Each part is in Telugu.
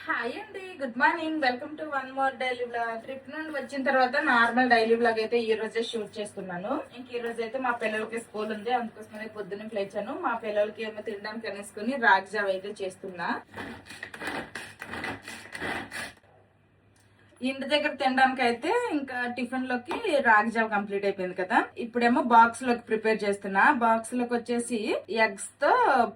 హాయ్ అండి, good morning. Welcome to one more daily blog. Trip నుండి వచ్చిన తర్వాత నార్మల్ డైలీ బ్లాగ్ అయితే ఈ రోజే షూట్ చేస్తున్నాను. ఈ రోజు అయితే మా పిల్లలకి స్కూల్ ఉంది, అందుకోసమే పొద్దున్నే లేచాను. మా పిల్లలకి ఏమో తినడానికి అనేసుకుని రాగి జావ అయితే చేస్తున్నా. ఇంటి దగ్గర తినడానికి అయితే ఇంకా టిఫిన్ లోకి రాగి జావ కంప్లీట్ అయిపోయింది కదా. ఇప్పుడేమో బాక్స్ లోకి ప్రిపేర్ చేస్తున్నా. బాక్స్ లోకి వచ్చేసి ఎగ్స్ తో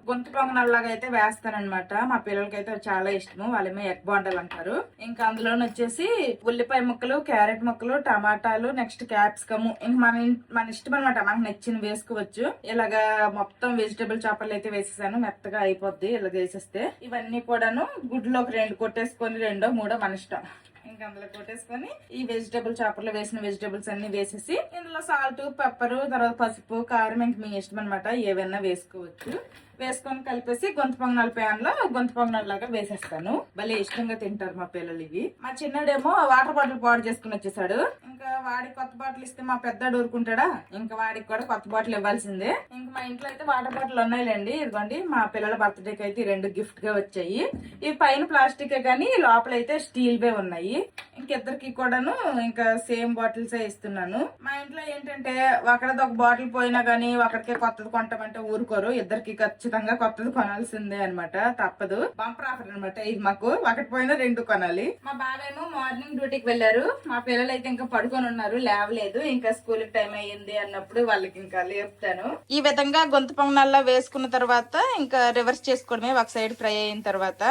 గొంతు పొంగనాల్లాగా అయితే వేస్తానన్నమాట. మా పిల్లలకి అయితే చాలా ఇష్టము. వాళ్ళేమో ఎగ్ బాండలు అంటారు. ఇంకా అందులో వచ్చేసి ఉల్లిపాయ ముక్కలు, క్యారెట్ ముక్కలు, టమాటాలు, నెక్స్ట్ క్యాప్సికమ్, ఇంకా మన ఇష్టం అనమాట. మనకు నచ్చిన వేసుకోవచ్చు. ఇలాగా మొత్తం వెజిటేబుల్ చాపర్లు అయితే వేసేసాను. మెత్తగా అయిపోద్ది ఇలా వేసేస్తే. ఇవన్నీ కూడాను గుడ్లోకి 2 కొట్టేసుకొని 2 3 మన ఇష్టం. ఇంకా అందులో కొట్టేసుకొని ఈ వెజిటేబుల్ చాపర్లో వేసిన వెజిటేబుల్స్ అన్ని వేసేసి ఇందులో సాల్ట్, పెప్పర్, తర్వాత పసుపు, కారం ఇంక మీ ఇష్టం అనమాట. ఏవైనా వేసుకోవచ్చు. వేసుకొని కలిపేసి గొంతు పొంగనాల ప్యాన్ లో గొంతు పొంగనాల లాగా వేసేస్తాను. భలే ఇష్టంగా తింటారు మా పిల్లలు ఇవి. మా చిన్నడేమో వాటర్ బాటిల్ పాడు చేసుకుని వచ్చేసాడు. ఇంకా వాడికి కొత్త బాటిల్ ఇస్తే మా పెద్దడు ఊరుకుంటాడా? ఇంకా వాడికి కూడా కొత్త బాటిల్ ఇవ్వాల్సిందే. ఇంకా మా ఇంట్లో అయితే వాటర్ బాటిల్ ఉన్నాయిలేండి. ఇదిగోండి మా పిల్లల బర్త్డేకి అయితే 2 గిఫ్ట్ గా వచ్చాయి. ఇవి పైన ప్లాస్టిక్ కానీ లోపల అయితే స్టీల్ వే ఉన్నాయి. ఇంకిద్దరికి కూడాను ఇంకా సేమ్ బాటిల్స్ ఇస్తున్నాను. మా ఇంట్లో ఏంటంటే ఒకరిది ఒక బాటిల్ పోయినా గానీ ఒకరికే కొత్తది కొంటామంటే ఊరుకోరు. ఇద్దరికి ఖచ్చితంగా కొత్తది కొనాల్సిందే అనమాట. తప్పదు. బంపర్ ఆఫర్ అనమాట ఇది. మాకు ఒకటి పోయినా 2 కొనాలి. మా బావేమో మార్నింగ్ డ్యూటీకి వెళ్లారు. మా పిల్లలు అయితే ఇంకా పడుకొని ఉన్నారు, లేవలేదు. ఇంకా స్కూల్ కి టైం అయ్యింది అన్నప్పుడు వాళ్ళకి ఇంకా లేపుతాను. ఈ విధంగా గొంతు పొంగనాల్లో వేసుకున్న తర్వాత ఇంకా రివర్స్ చేసుకోవడమే. ఒక సైడ్ ఫ్రై అయిన తర్వాత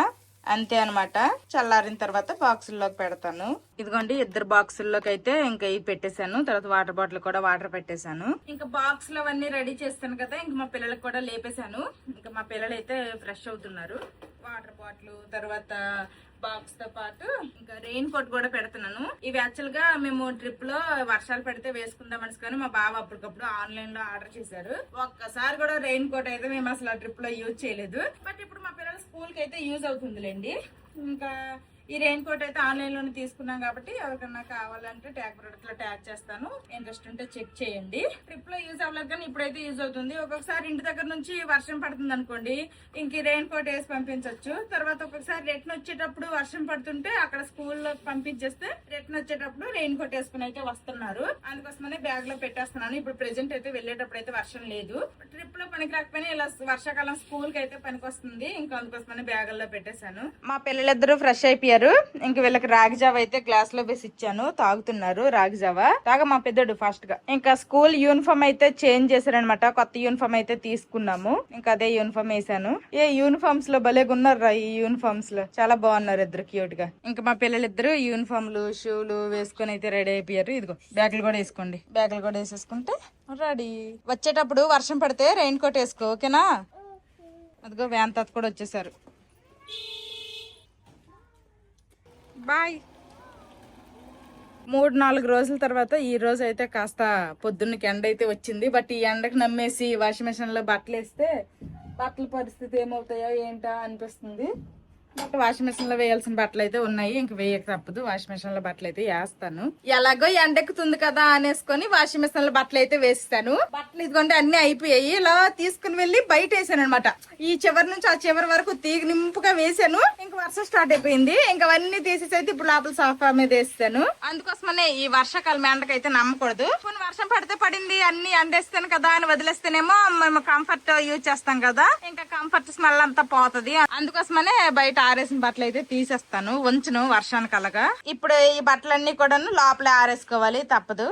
అంతే అనమాట. చల్లారిన తర్వాత బాక్సుల్లోకి పెడతాను. ఇదిగోండి 2 బాక్సుల్లోకి అయితే ఇంకా ఇవి పెట్టేశాను. తర్వాత వాటర్ బాటిల్ కూడా వాటర్ పెట్టేశాను. ఇంకా బాక్స్ లో అవన్నీ రెడీ చేస్తాను కదా. ఇంకా మా పిల్లలకు కూడా లేపేశాను. ఇంకా మా పిల్లలు అయితే ఫ్రెష్ అవుతున్నారు. వాటర్ బాటిల్ తర్వాత బాక్స్ తో పాటు ఇంకా రెయిన్ కోట్ కూడా పెడుతున్నాను. ఇవి యాక్చువల్ గా మేము ట్రిప్ లో వర్షాలు పడితే వేసుకుందాం అనుకుని మా బావ అప్పటికప్పుడు ఆన్లైన్ లో ఆర్డర్ చేశారు. ఒక్కసారి కూడా రెయిన్ కోట్ అయితే మేము అసలు ఆ ట్రిప్ లో యూజ్ చేయలేదు. బట్ ఇప్పుడు మా పిల్లల స్కూల్ కి అయితే యూజ్ అవుతుందిలేండి. ఇంకా ఈ రెయిన్ కోట్ అయితే ఆన్లైన్ లోనే తీసుకున్నాం కాబట్టి ఎవరికన్నా కావాలంటే ట్యాగ్ ప్రొడక్ట్ లో ట్యాగ్ చేస్తాను. ఇంట్రెస్ట్ ఉంటే చెక్ చేయండి. ట్రిప్ లో యూజ్ అవ్వలేదు కానీ ఇప్పుడైతే యూజ్ అవుతుంది. ఒక్కొక్కసారి ఇంటి దగ్గర నుంచి వర్షం పడుతుంది అనుకోండి, ఇంక రెయిన్ కోట్ వేసి పంపించవచ్చు. తర్వాత ఒక్కొక్కసారి రిటర్న్ వచ్చేటప్పుడు వర్షం పడుతుంటే అక్కడ స్కూల్లో పంపించేస్తే రిటర్న్ వచ్చేటప్పుడు రెయిన్ కోట్ వేసుకుని అయితే వస్తున్నారు. అందుకోసమనే బ్యాగ్ లో పెట్టేస్తున్నాను. ఇప్పుడు ప్రెసెంట్ అయితే వెళ్ళేటప్పుడు అయితే వర్షం లేదు. ట్రిప్ లో పనికి రాకపోయినా ఇలా వర్షాకాలం స్కూల్ కి అయితే పనికి వస్తుంది. ఇంకా అందుకోసమనే బ్యాగుల్లో పెట్టేశాను. మా పిల్లలిద్దరూ ఫ్రెష్ అయిపోయారు. ఇంక వీళ్ళకి రాగి జావ అయితే గ్లాస్ లో వేసి ఇచ్చాను, తాగుతున్నారు రాగి జావ. తాగా మా పెద్దడు ఫాస్ట్ గా. ఇంకా స్కూల్ యూనిఫామ్ అయితే చేంజ్ చేశారనమాట. కొత్త యూనిఫామ్ అయితే తీసుకున్నాము. ఇంకా అదే యూనిఫామ్ వేసాను. ఏ యూనిఫామ్స్ లో భలేగా ఉన్నారు. ఈ యూనిఫామ్స్ లో చాలా బాగున్నారు ఇద్దరు క్యూట్ గా. ఇంకా మా పిల్లలిద్దరు యూనిఫామ్లు షూలు వేసుకుని అయితే రెడీ అయిపోయారు. ఇదిగో బ్యాగులు కూడా వేసుకోండి. బ్యాగులు కూడా వేసేసుకుంటే రెడీ. వచ్చేటప్పుడు వర్షం పడితే రెయిన్ కోట్ వేసుకో, ఓకేనా? అదిగో వ్యాన్ తాత కూడా వచ్చేసారు. బాయ్. 3-4 రోజుల తర్వాత ఈ రోజు అయితే కాస్త పొద్దున్నకి ఎండ అయితే వచ్చింది. బట్ ఈ ఎండకు నమ్మేసి వాషింగ్ మెషిన్ లో బట్టలు వేస్తే బట్టల పరిస్థితి ఏమవుతాయో ఏంటా అనిపిస్తుంది. బట్ వాషింగ్ మెషిన్ లో వేయాల్సిన బట్టలు అయితే ఉన్నాయి. ఇంక వేయక తప్పదు. వాషింగ్ మెషిన్ లో బట్టలు అయితే వేస్తాను. ఎలాగో ఎండెక్కుతుంది కదా అనేసుకొని వాషింగ్ మెషిన్ లో బట్టలు అయితే వేస్తాను. బట్టలు ఇదిగోండి అన్ని అయిపోయాయి. ఇలా తీసుకుని వెళ్ళి బయట వేసాను అనమాట. ఈ చివరి నుంచి ఆ చివరి వరకు తీగ నింపుగా వేసాను. ఇంకా వర్షం స్టార్ట్ అయిపోయింది. ఇంకా అవన్నీ తీసేసి అయితే ఇప్పుడు లోపల సోఫా మీద వేస్తాను. అందుకోసమనే ఈ వర్షాకాలం ఎండకైతే నమ్మకూడదు. కొన్ని వర్షం పడితే పడింది అన్ని ఎండేస్తాను కదా అని వదిలేస్తేనేమో మేము కంఫర్ట్ యూజ్ చేస్తాం కదా, ఇంకా కంఫర్ట్ స్మెల్ అంతా పోతుంది. అందుకోసమనే బయట ఆరేసిన బట్టలు అయితే తీసేస్తాను, ఉంచును వర్షానికి అలాగా. ఇప్పుడు ఈ బట్టలన్నీ కూడాను లోపల ఆరేసుకోవాలి, తప్పదు.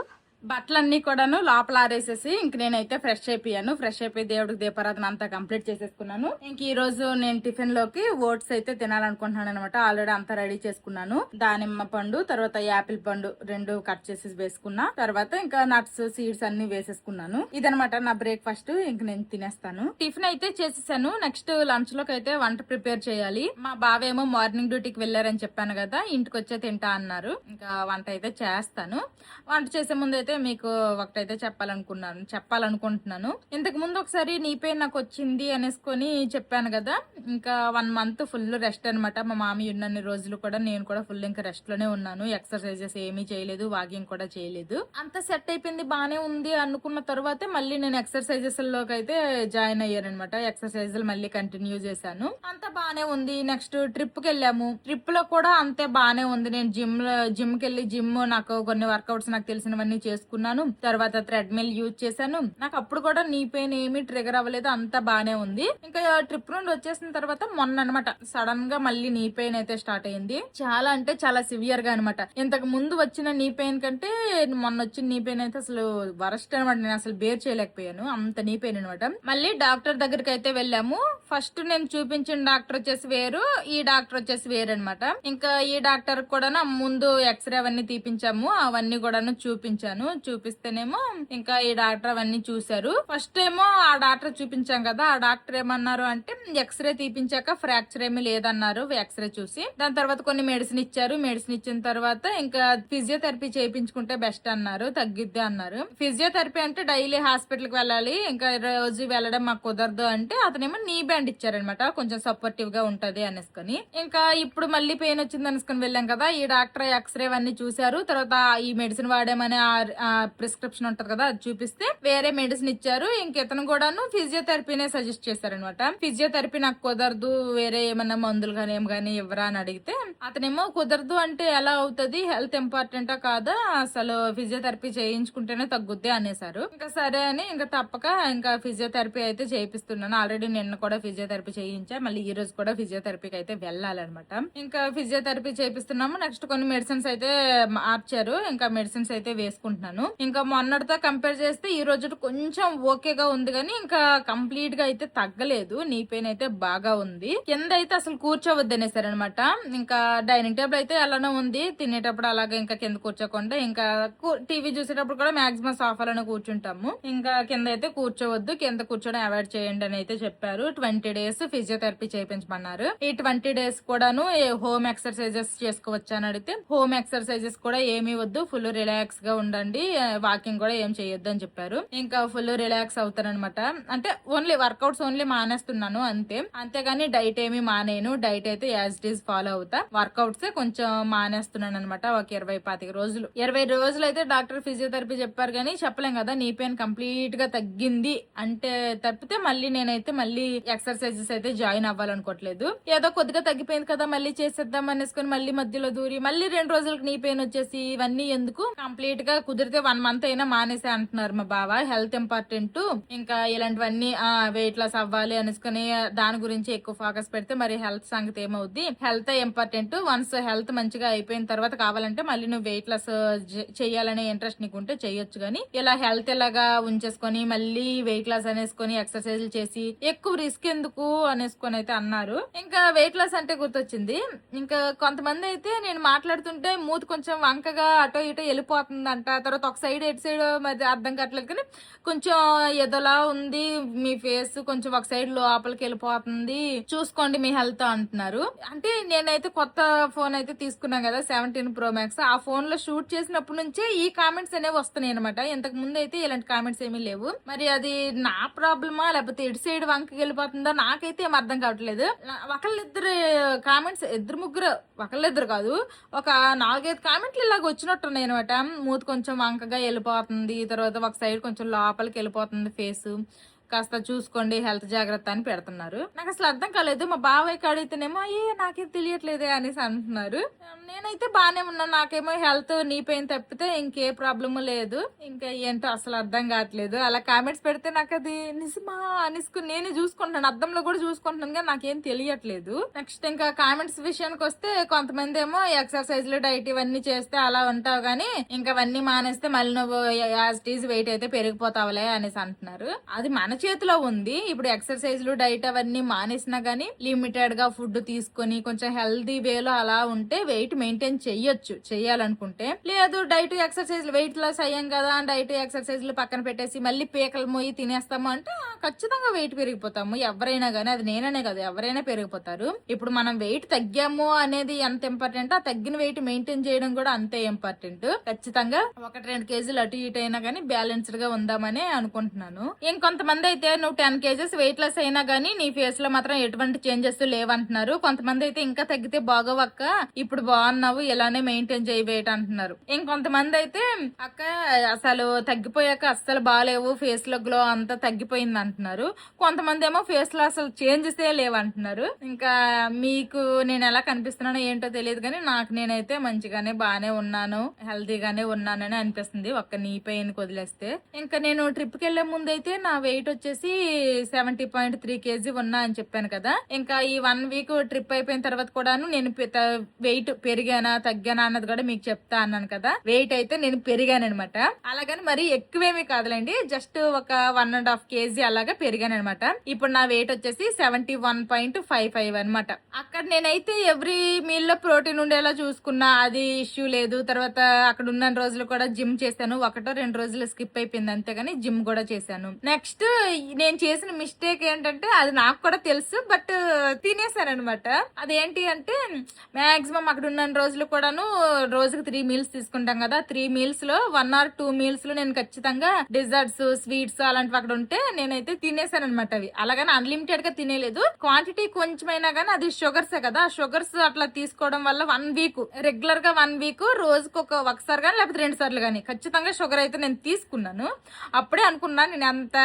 బట్టలన్నీ కూడాను లోపల ఆరేసేసి ఇంక నేనైతే ఫ్రెష్ అయిపోయాను. ఫ్రెష్ అయిపోయి దేవుడికి దీపారాధన అంతా కంప్లీట్ చేసేసుకున్నాను. ఇంక ఈ రోజు నేను టిఫిన్ లోకి ఓట్స్ అయితే తినాలనుకుంటున్నాను అనమాట. ఆల్రెడీ అంతా రెడీ చేసుకున్నాను. దానిమ్మ పండు తర్వాత యాపిల్ పండు 2 కట్ చేసి వేసుకున్నా. తర్వాత ఇంకా నట్స్ సీడ్స్ అన్ని వేసేసుకున్నాను. ఇదనమాట నా బ్రేక్ఫాస్ట్. ఇంక నేను తినేస్తాను. టిఫిన్ అయితే చేసేసాను. నెక్స్ట్ లంచ్ లోకి అయితే వంట ప్రిపేర్ చేయాలి. మా బావేమో మార్నింగ్ డ్యూటీకి వెళ్ళారని చెప్పాను కదా, ఇంటికి వచ్చే తింటా అన్నారు. ఇంకా వంట అయితే చేస్తాను. వంట చేసే ముందు అయితే అయితే మీకు ఒకటైతే చెప్పాలనుకుంటున్నాను. ఇంతకు ముందు ఒకసారి నీ పెయిన్ నాకు వచ్చింది అనేసుకొని చెప్పాను కదా, ఇంకా 1 మంత్ ఫుల్ రెస్ట్ అనమాట. మా మామయ్య ఉన్నన్ని రోజులు కూడా నేను కూడా ఫుల్ ఇంకా రెస్ట్ లోనే ఉన్నాను. ఎక్సర్సైజెస్ ఏమీ చేయలేదు, వాకింగ్ కూడా చేయలేదు. అంత సెట్ అయిపోయింది, బానే ఉంది అనుకున్న తర్వాతే మళ్ళీ నేను ఎక్సర్సైజెస్ లోకి అయితే జాయిన్ అయ్యానమాట. ఎక్సర్సైజులు మళ్ళీ కంటిన్యూ చేశాను, అంత బానే ఉంది. నెక్స్ట్ ట్రిప్ కి వెళ్ళాము, ట్రిప్ లో కూడా అంతే బానే ఉంది. నేను జిమ్ కి వెళ్ళి నాకు కొన్ని వర్కౌట్స్ నాకు తెలిసినవన్నీ చేసుకున్నాను. తర్వాత థ్రెడ్మిల్ యూజ్ చేశాను. నాకు అప్పుడు కూడా నీ పెయిన్ ఏమీ ట్రిగర్ అవ్వలేదు, అంతా బానే ఉంది. ఇంకా ట్రిప్ నుండి వచ్చేసిన తర్వాత మొన్న అనమాట సడన్ గా మళ్ళీ నీ పెయిన్ అయితే స్టార్ట్ అయింది. చాలా అంటే చాలా సివియర్ గా అనమాట. ఇంతకు ముందు వచ్చిన నీ పెయిన్ కంటే మొన్న వచ్చిన నీ పెయిన్ అయితే అసలు వరస్ట్ అనమాట. నేను అసలు బేర్ చేయలేకపోయాను, అంత నీ పెయిన్ అనమాట. మళ్ళీ డాక్టర్ దగ్గరికి అయితే వెళ్ళాము. ఫస్ట్ నేను చూపించిన డాక్టర్ వచ్చేసి వేరు, ఈ డాక్టర్ వచ్చేసి వేరు అనమాట. ఇంకా ఈ డాక్టర్ కూడా ముందు ఎక్స్రే అవన్నీ తీపించాము, అవన్నీ కూడా చూపిస్తేనేమో ఇంకా ఈ డాక్టర్ అవన్నీ చూశారు. ఫస్ట్ ఏమో ఆ డాక్టర్ చూపించాం కదా, ఆ డాక్టర్ ఏమన్నారు అంటే ఎక్స్రే తీపించాక ఫ్రాక్చర్ ఏమీ లేదన్నారు ఎక్స్రే చూసి. దాని తర్వాత కొన్ని మెడిసిన్ ఇచ్చారు. మెడిసిన్ ఇచ్చిన తర్వాత ఇంకా ఫిజియోథెరపీ చేయించుకుంటే బెస్ట్ అన్నారు, తగ్గిద్ది అన్నారు. ఫిజియోథెరపీ అంటే డైలీ హాస్పిటల్ కి వెళ్ళాలి, ఇంకా రోజు వెళ్ళడం మాకు కుదరదు అంటే అతనేమో నీ బ్యాండ్ ఇచ్చారనమాట, కొంచెం సపోర్టివ్ గా ఉంటది అనేసుకొని. ఇంకా ఇప్పుడు మళ్ళీ పెయిన్ వచ్చింది అనేసుకొని వెళ్ళాం కదా, ఈ డాక్టర్ ఎక్స్రే అవన్నీ చూశారు. తర్వాత ఈ మెడిసిన్ వాడామని ప్రిస్క్రిప్షన్ ఉంటది కదా, అది చూపిస్తే వేరే మెడిసిన్ ఇచ్చారు. ఇంక ఇతను కూడాను ఫిజియోథెరపీనే సజెస్ట్ చేశారనమాట. ఫిజియోథెరపీ నాకు కుదరదు, వేరే ఏమన్నా మందులు కానీ ఏం కానీ ఇవ్వరా అని అడిగితే అతనేమో కుదరదు అంటే ఎలా అవుతుంది, హెల్త్ ఇంపార్టెంటా కాదా, అసలు ఫిజియోథెరపీ చేయించుకుంటేనే తగ్గుద్ది అనేసారు. ఇంకా సరే అని ఇంకా తప్పక ఇంకా ఫిజియోథెరపీ అయితే చేయిస్తున్నాను. ఆల్రెడీ నిన్న కూడా ఫిజియోథెరపీ చేయించా, మళ్ళీ ఈ రోజు కూడా ఫిజియోథెరపీకి అయితే వెళ్ళాలన్నమాట. ఇంకా ఫిజియోథెరపీ చేపిస్తున్నాము. నెక్స్ట్ కొన్ని మెడిసిన్స్ అయితే మార్చారు, ఇంకా మెడిసిన్స్ అయితే వేసుకుంటున్నాను. ఇంకా మొన్నటితో కంపేర్ చేస్తే ఈ రోజు కొంచెం ఓకేగా ఉంది, కానీ ఇంకా కంప్లీట్ గా అయితే తగ్గలేదు. నీ పెయిన్ అయితే బాగా ఉంది. కింద అయితే అసలు కూర్చోవద్దు అనేసారనమాట. ఇంకా డైనింగ్ టేబుల్ అయితే అలానే ఉంది, తినేటప్పుడు అలాగే ఇంకా కింద కూర్చోకుండా, ఇంకా టీవీ చూసేటప్పుడు కూడా మాక్సిమం సోఫాలోనే కూర్చుంటాము. ఇంకా కింద అయితే కూర్చోవద్దు, కింద కూర్చోడం అవాయిడ్ చేయండి అని అయితే చెప్పారు. 20 days ఫిజియోథెరపీ చేయించమన్నారు. ఈ 20 days కూడాను హోమ్ ఎక్సర్సైజెస్ చేసుకోవచ్చు అని అడిగితే హోమ్ ఎక్సర్సైజెస్ కూడా ఏమీ వద్దు, ఫుల్ రిలాక్స్ గా ఉండండి, వాకింగ్ కూడా ఏం చేయొద్దు అని చెప్పారు. ఇంకా ఫుల్ రిలాక్స్ అవుతానన్నమాట. అంటే ఓన్లీ వర్కౌట్స్ ఓన్లీ మానేస్తున్నాను అంతేగాని డైట్ ఏమి మానేను. డైట్ అయితే యాజ్ ఇట్ ఈస్ ఫాలో అవుతా, వర్కౌట్స్ కొంచెం మానేస్తున్నాను అనమాట. ఒక 20 రోజులు అయితే డాక్టర్ ఫిజియోథెరపీ చెప్పారు, కానీ చెప్పలేం కదా నీ పెయిన్ కంప్లీట్ గా తగ్గింది అంటే తప్పితే మళ్ళీ నేనైతే మళ్ళీ ఎక్సర్సైజెస్ అయితే జాయిన్ అవ్వాలనుకోవట్లేదు. ఏదో కొద్దిగా తగ్గిపోయింది కదా మళ్ళీ చేసేద్దాం అనేసుకొని మళ్ళీ మధ్యలో దూరి మళ్ళీ 2 రోజులకు నీ పెయిన్ వచ్చేసి ఇవన్నీ ఎందుకు, కంప్లీట్ గా కుదిరితే 1 month అయినా మానేసే అంటున్నారు మా బావ. హెల్త్ ఇంపార్టెంట్, ఇంకా ఇలాంటివన్నీ వెయిట్ లాస్ అవ్వాలి అనేసుకుని దాని గురించి ఎక్కువ ఫోకస్ పెడితే మరి హెల్త్ సంగతి ఏమవుద్ది. హెల్త్ ఇంపార్టెంట్, వన్స్ హెల్త్ మంచిగా అయిపోయిన తర్వాత కావాలంటే మళ్ళీ నువ్వు వెయిట్ లాస్ చెయ్యాలనే ఇంట్రెస్ట్ నీకు ఉంటే చెయ్యొచ్చు, కానీ ఇలా హెల్త్ ఇలాగా ఉంచేసుకొని మళ్ళీ వెయిట్ లాస్ అనేసుకొని ఎక్సర్సైజ్ చేసి ఎక్కువ రిస్క్ ఎందుకు అనేసుకొని అయితే అన్నారు. ఇంకా వెయిట్ లాస్ అంటే గుర్తొచ్చింది, ఇంకా కొంతమంది అయితే నేను మాట్లాడుతుంటే మూతి కొంచెం వంకగా అటో ఇటో వెళ్ళిపోతుందంట. తర్వాత ఒక సైడ్ ఎటు సైడ్ మరి అర్థం కావట్లేదు, కానీ కొంచెం ఎదోలా ఉంది మీ ఫేస్, కొంచెం ఒక సైడ్ లోపలికి వెళ్ళిపోతుంది, చూసుకోండి మీ హెల్త్ అంటున్నారు. అంటే నేనైతే కొత్త ఫోన్ అయితే తీసుకున్నాను కదా 17 Pro Max, ఆ ఫోన్ లో షూట్ చేసినప్పటి నుంచే ఈ కామెంట్స్ అనేవి వస్తున్నాయి అనమాట. ఇంతకు ముందు అయితే ఇలాంటి కామెంట్స్ ఏమీ లేవు. మరి అది నా ప్రాబ్లమా లేకపోతే ఇటు సైడ్ వంకకి వెళ్ళిపోతుందా నాకైతే ఏం అర్థం కావట్లేదు. ఒకళ్ళిద్దరు కామెంట్స్, ముగ్గురు, ఒకళ్ళిద్దరు కాదు, ఒక 4-5 కామెంట్లు ఇలాగ వచ్చినట్టున్నాయి అనమాట. మూతి కొంచెం వంకగా వెళ్ళిపోతుంది, తర్వాత ఒక సైడ్ కొంచెం లోపలికి వెళ్ళిపోతుంది ఫేస్, కాస్త చూసుకోండి హెల్త్ జాగ్రత్త అని పెడుతున్నారు. నాకు అసలు అర్థం కాలేదు. మా బాబాయ్ అడిగితేనేమో నాకేం తెలియట్లేదే అనేసి అంటున్నారు. నేనైతే బానే ఉన్నాను, నాకేమో హెల్త్ నీ పెయిన్ తప్పితే ఇంకే ప్రాబ్లమ్ లేదు. ఇంకా ఏంటో అసలు అర్థం కావట్లేదు. అలా కామెంట్స్ పెడితే నాకు అది నిజమా అనేసుకుని నేను చూసుకుంటున్నాను, అద్దంలో కూడా చూసుకుంటున్నాను, కానీ నాకేం తెలియట్లేదు. నెక్స్ట్ ఇంకా కామెంట్స్ విషయానికి వస్తే కొంతమంది ఏమో ఎక్సర్సైజ్లు డైట్ ఇవన్నీ చేస్తే అలా ఉంటావు, కానీ ఇంకా అవన్నీ మానేస్తే మళ్ళీ నువ్వు యాజ్ ఇట్ ఈజ్ వెయిట్ అయితే పెరిగిపోతావులే అనేసి అంటున్నారు. అది మన చేతిలో ఉంది. ఇప్పుడు ఎక్సర్సైజ్లు డైట్ అవన్నీ మానేసినా గానీ లిమిటెడ్ గా ఫుడ్ తీసుకొని కొంచెం హెల్దీ వేలో అలా ఉంటే వెయిట్ వెయిట్ మెయింటైన్ చేయాలనుకుంటే. లేదు డైట్ ఎక్సర్సైజ్ వెయిట్ లాస్ అయ్యాం కదా డైట్ ఎక్సర్సైజ్లు పక్కన పెట్టేసి మళ్ళీ పేకలు మొయ్యి తినేస్తాము అంటే ఖచ్చితంగా వెయిట్ పెరిగిపోతాము. ఎవరైనా గానీ, అది నేననే కదా, ఎవరైనా పెరిగిపోతారు. ఇప్పుడు మనం వెయిట్ తగ్గాము అనేది ఎంత ఇంపార్టెంట్, ఆ తగ్గిన వెయిట్ మెయింటైన్ చేయడం కూడా అంతే ఇంపార్టెంట్. ఖచ్చితంగా 1-2 కేజీలు అటు ఇటు అయినా గానీ బ్యాలెన్స్డ్ గా ఉందామని అనుకుంటున్నాను. ఇంకొంతమంది అయితే నువ్వు 10 కేజెస్ వెయిట్ లాస్ అయినా గానీ నీ ఫేస్ లో మాత్రం ఎటువంటి చేంజెస్ లేవంటున్నారు. కొంతమంది అయితే ఇంకా తగ్గితే బాగోవక్క, ఇప్పుడు బాగున్నావు, ఇలానే మెయింటైన్ చేయి వెయిట్ అంటున్నారు. ఇంకొంతమంది అయితే అక్క అసలు తగ్గిపోయాక అస్సలు బాగాలేవు, ఫేస్ లో గ్లో అంతా తగ్గిపోయింది అంటున్నారు. కొంతమంది ఏమో ఫేస్ లో అసలు చేంజెస్ లేవంటున్నారు. ఇంకా మీకు నేను ఎలా కనిపిస్తున్నానో ఏంటో తెలియదు కానీ నాకు నేనైతే మంచిగానే బాగానే ఉన్నాను, హెల్తీగానే ఉన్నానని అనిపిస్తుంది ఒక్క నీ పెయిన్ వదిలేస్తే. ఇంకా నేను ట్రిప్ కి వెళ్లే ముందు అయితే నా వెయిట్ వచ్చేసి 70.3 kg ఉన్నా అని చెప్పాను కదా. ఇంకా ఈ 1 వీక్ ట్రిప్ అయిపోయిన తర్వాత కూడాను నేను వెయిట్ పెరిగానా తగ్గానా అన్నది కూడా మీకు చెప్తా అన్నాను కదా. వెయిట్ అయితే నేను పెరిగాను అనమాట. అలాగని మరి ఎక్కువేమీ కాదులేండి, జస్ట్ ఒక 1.5 kg అలాగా పెరిగాను అనమాట. ఇప్పుడు నా వెయిట్ వచ్చేసి 71.55 అనమాట. అక్కడ నేనైతే ఎవ్రీ మీల్ లో ప్రోటీన్ ఉండేలా చూసుకున్నా, అది ఇష్యూ లేదు. తర్వాత అక్కడ ఉన్న రోజులు కూడా జిమ్ చేశాను, 1-2 రోజులు స్కిప్ అయిపోయింది అంతేగాని జిమ్ కూడా చేశాను. నెక్స్ట్ నేను చేసిన మిస్టేక్ ఏంటంటే అది నాకు కూడా తెలుసు, బట్ తినేసాను అనమాట. అదేంటి అంటే మాక్సిమం అక్కడ ఉన్న రోజులు కూడాను రోజుకి 3 మీల్స్ తీసుకుంటాం కదా, 3 మీల్స్ లో 1 or 2 మీల్స్ లో నేను ఖచ్చితంగా డిజర్ట్స్ స్వీట్స్ అలాంటివి అక్కడ ఉంటే నేనైతే తినేసాను అనమాట. అవి అలాగని అన్లిమిటెడ్ గా తినేలేదు, క్వాంటిటీ కొంచెమైనా గానీ అది షుగర్సే కదా, షుగర్స్ అట్లా తీసుకోవడం వల్ల 1 వీక్ రెగ్యులర్ గా 1 వీక్ రోజుకి ఒకసారి గానీ లేకపోతే 2 సార్లు గానీ ఖచ్చితంగా షుగర్ అయితే నేను తీసుకున్నాను. అప్పుడే అనుకున్నా నేను అంత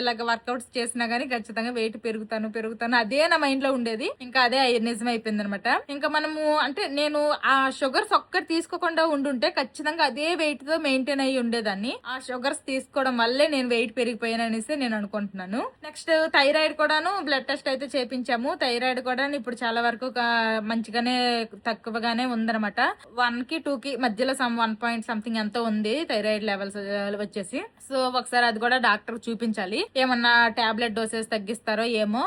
ఇలాగ వర్కౌట్స్ చేసినా గానీ ఖచ్చితంగా వెయిట్ పెరుగుతాను అదే నా మైండ్ లో ఉండేది. ఇంకా అదే నిజం అయిపోయింది అనమాట. ఇంకా మనము అంటే నేను ఆ షుగర్స్ ఒక్కటి తీసుకోకుండా ఉండుంటే ఖచ్చితంగా అదే వెయిట్ తో మెయింటైన్ అయ్యి ఉండేదాన్ని. ఆ షుగర్స్ తీసుకోవడం వల్లే నేను వెయిట్ పెరిగిపోయాను అనేసి నేను అనుకుంటున్నాను. నెక్స్ట్ థైరాయిడ్ కూడాను బ్లడ్ టెస్ట్ అయితే చేపించాము. థైరాయిడ్ కూడా ఇప్పుడు చాలా వరకు మంచిగానే తక్కువగానే ఉందనమాట. 1 కి 2 కి మధ్యలో 1 పాయింట్ సంథింగ్ ఎంతో ఉంది థైరాయిడ్ లెవెల్స్ వచ్చేసి. సో ఒకసారి అది కూడా డాక్టర్ చూపించాలి, ఏమన్నా టాబ్లెట్ డోసెస్ తగ్గిస్తారో ఏమో.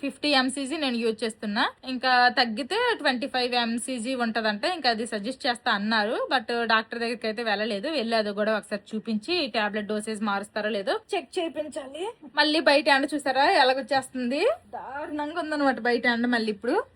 50 mcg నేను యూజ్ చేస్తున్నా, ఇంకా తగ్గితే 25 mcg ఉంటదంటే ఇంకా అది సజెస్ట్ చేస్తా అన్నారు. బట్ డాక్టర్ దగ్గరికి అయితే వెళ్ళలేదు, వెళ్ళి అది కూడా ఒకసారి చూపించి టాబ్లెట్ డోసెస్ మారుస్తారో లేదో చెక్ చేయించాలి. మళ్ళీ బయట ఎండ చూసారా ఎలాగొచ్చేస్తుంది, దారుణంగా ఉందనమాట బయట ఎండ.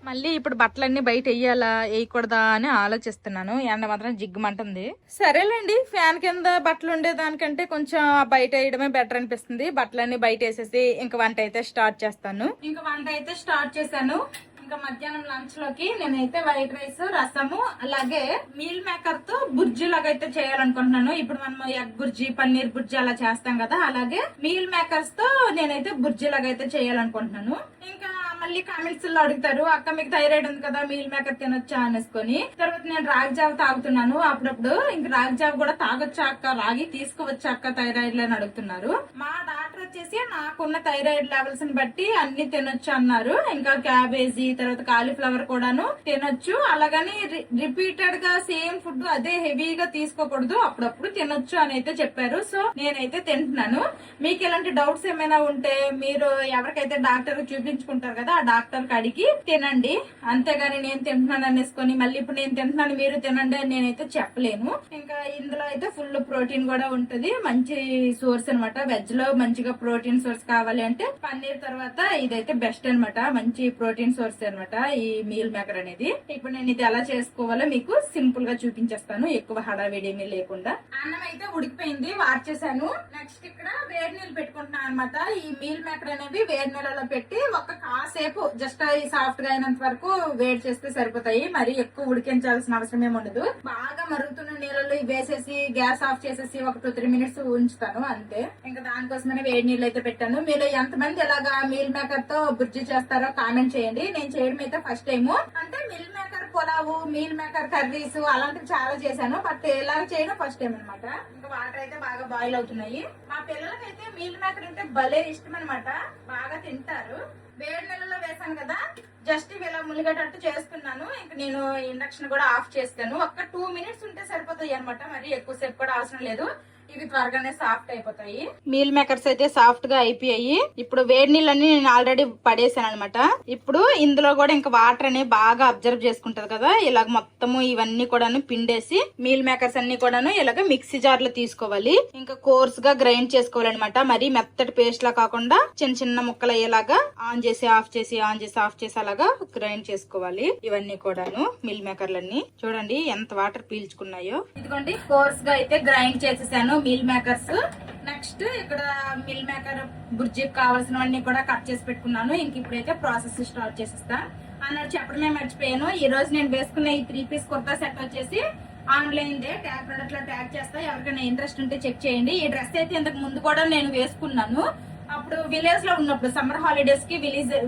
మళ్ళీ ఇప్పుడు బట్టలన్నీ బయట వేయాలా వేయకూడదా అని ఆలోచిస్తున్నాను. ఎండ మాత్రం జిగ్గుమంటుంది. సరేలేండి, ఫ్యాన్ కింద బట్టలు ఉండేదానికంటే కొంచెం బయట వేయడమే బెటర్ అనిపిస్తుంది. బట్టలన్నీ బయట వేసేసి ఇంకా వంట అయితే స్టార్ట్ చేస్తాను. ఇంకా వంట అయితే స్టార్ట్ చేశాను. ఇంకా మధ్యాహ్నం లంచ్ లోకి నేనైతే వైట్ రైస్, రసము, అలాగే మీల్ మేకర్ తో బుర్జీ లాగా అయితే చేయాలనుకుంటున్నాను. ఇప్పుడు మనం ఎగ్ బుర్జీ, పన్నీర్ బుర్జీ అలా చేస్తాం కదా, అలాగే మీల్ మేకర్స్ తో నేనైతే బుర్జీ లాగా అయితే చేయాలనుకుంటున్నాను. ఇంకా మళ్ళీ కామెంట్స్ లో అడుగుతారు, అక్క మీకు థైరాయిడ్ ఉంది కదా మీల్ మేకర్ తినొచ్చా అనేసుకొని. తర్వాత నేను రాగి జావ తాగుతున్నాను అప్పుడప్పుడు. ఇంకా రాగి జావ కూడా తాగొచ్చా అక్క, రాగి తీసుకోవచ్చా అక్క థైరాయిడ్ అని అడుగుతున్నారు. మా డాక్టర్ వచ్చేసి నాకున్న థైరాయిడ్ లెవెల్స్ ని బట్టి అన్ని తినొచ్చు అన్నారు. ఇంకా క్యాబేజీ, తర్వాత కాలీఫ్లవర్ కూడాను తినొచ్చు, అలాగని రిపీటెడ్ గా సేమ్ ఫుడ్ అదే హెవీగా తీసుకోకూడదు, అప్పుడప్పుడు తినొచ్చు అని అయితే చెప్పారు. సో నేనైతే తింటున్నాను. మీకు ఇలాంటి డౌట్స్ ఏమైనా ఉంటే మీరు ఎవరికైతే డాక్టర్ చూపించుకుంటారు కదా, ఆ డాక్టర్ అడిగి తినండి. అంతేగాని నేను తింటున్నాను అనేసుకొని మళ్ళీ ఇప్పుడు నేను తింటున్నాను మీరు తినండి అని నేనైతే చెప్పలేను. ఇంకా ఇందులో అయితే ఫుల్ ప్రోటీన్ కూడా ఉంటది, మంచి సోర్స్ అనమాట. వెజ్ లో మంచిగా ప్రోటీన్ సోర్స్ కావాలి అంటే పన్నీర్ తర్వాత ఇదైతే బెస్ట్ అనమాట, మంచి ప్రోటీన్ సోర్స్ అనమాట ఈ మీల్ మేకర్ అనేది. ఇప్పుడు నేను ఇది ఎలా చేసుకోవాలో మీకు సింపుల్ గా చూపించేస్తాను, ఎక్కువ హడావిడి ఏమీ లేకుండా. అన్నం అయితే ఉడికిపోయింది, వార్చేసాను. నెక్స్ట్ ఇక్కడ వేడి నీళ్ళు పెట్టుకుంటున్నాను అనమాట. ఈ మీల్ మేకర్ అనేవి వేడి నీళ్ళలో పెట్టి ఒక కాసేపు జస్ట్ సాఫ్ట్ గా అయినంత వరకు వేడి చేస్తే సరిపోతాయి, మరి ఎక్కువ ఉడికించాల్సిన అవసరం ఏమి ఉండదు. బాగా మరుగుతున్న నీళ్ళలో వేసేసి గ్యాస్ ఆఫ్ చేసేసి ఒక 2-3 minutes ఉంచుతాను అంతే. ఇంకా దానికోసమనే వేడి నీళ్ళు అయితే పెట్టాను. మీరు ఎంతమంది ఇలాగా మీల్ మేకర్ తో బుర్జీ చేస్తారో కామెంట్ చేయండి. నేను చేయడం అయితే ఫస్ట్ టైం. అంటే మీల్ మేకర్ పులావు, మీల్ మేకర్ కర్రీస్ అలాంటివి చాలా చేశాను, బట్ ఇలా చేయడం ఫస్ట్ టైం అనమాట. ఇంకా వాటర్ అయితే బాగా బాయిల్ అవుతున్నాయి. మా పిల్లలకైతే మీల్ మేకర్ అంటే భలే ఇష్టం అనమాట, బాగా తింటారు. వేడి నీళ్ళలో వేసాను కదా, జస్ట్ ఇలా ములిగేటట్టు చేస్తున్నాను. ఇంకా నేను ఇండక్షన్ కూడా ఆఫ్ చేస్తాను. ఒక్క 2 minutes ఉంటే సరిపోతాయి అనమాట, మరి ఎక్కువసేపు కూడా అవసరం లేదు. ఇవి త్వరగానే సాఫ్ట్ అయిపోతాయి. మీల్ మేకర్స్ అయితే సాఫ్ట్ గా అయిపోయాయి. ఇప్పుడు వేడి నీళ్ళని నేను ఆల్రెడీ పడేసాను అనమాట. ఇప్పుడు ఇందులో కూడా ఇంకా వాటర్ అని బాగా అబ్జర్వ్ చేసుకుంటది కదా, ఇలాగ మొత్తము ఇవన్నీ కూడాను పిండేసి మీల్ మేకర్స్ అన్ని కూడాను ఇలాగ మిక్సీ జార్ లో తీసుకోవాలి. ఇంకా కోర్స్ గా గ్రైండ్ చేసుకోవాలన్నమాట. మరి మెత్తటి పేస్ట్ లా కాకుండా చిన్న చిన్న ముక్కలు అయ్యేలాగా ఆన్ చేసి ఆఫ్ చేసి ఆన్ చేసి ఆఫ్ చేసి అలాగా గ్రైండ్ చేసుకోవాలి. ఇవన్నీ కూడాను మీల్ మేకర్లన్నీ చూడండి ఎంత వాటర్ పీల్చుకున్నాయో. ఇదిగోండి కోర్స్ గా అయితే గ్రైండ్ చేసేసాను మీల్ మేకర్స్. నెక్స్ట్ ఇక్కడ మిల్ మేకర్ బుర్జీకి కావాల్సినవన్నీ కూడా కట్ చేసి పెట్టుకున్నాను. ఇంక ఇప్పుడైతే ప్రాసెస్ స్టార్ట్ చేసేస్తా. అన్నట్టు చెప్పడమే మర్చిపోయాను, ఈ రోజు నేను వేసుకున్న ఈ 3 పీస్ కుర్తా సెట్ వచ్చేసి ఆన్లైన్ దే ట్యాగ్ ప్రొడక్ట్ లో ట్యాగ్ చేస్తా. ఎవరికైనా ఇంట్రెస్ట్ ఉంటే చెక్ చేయండి. ఈ డ్రెస్ అయితే ఇంతకు ముందు కూడా నేను వేసుకున్నాను. అప్పుడు విలేజ్ లో ఉన్నప్పుడు సమ్మర్ హాలిడేస్ కి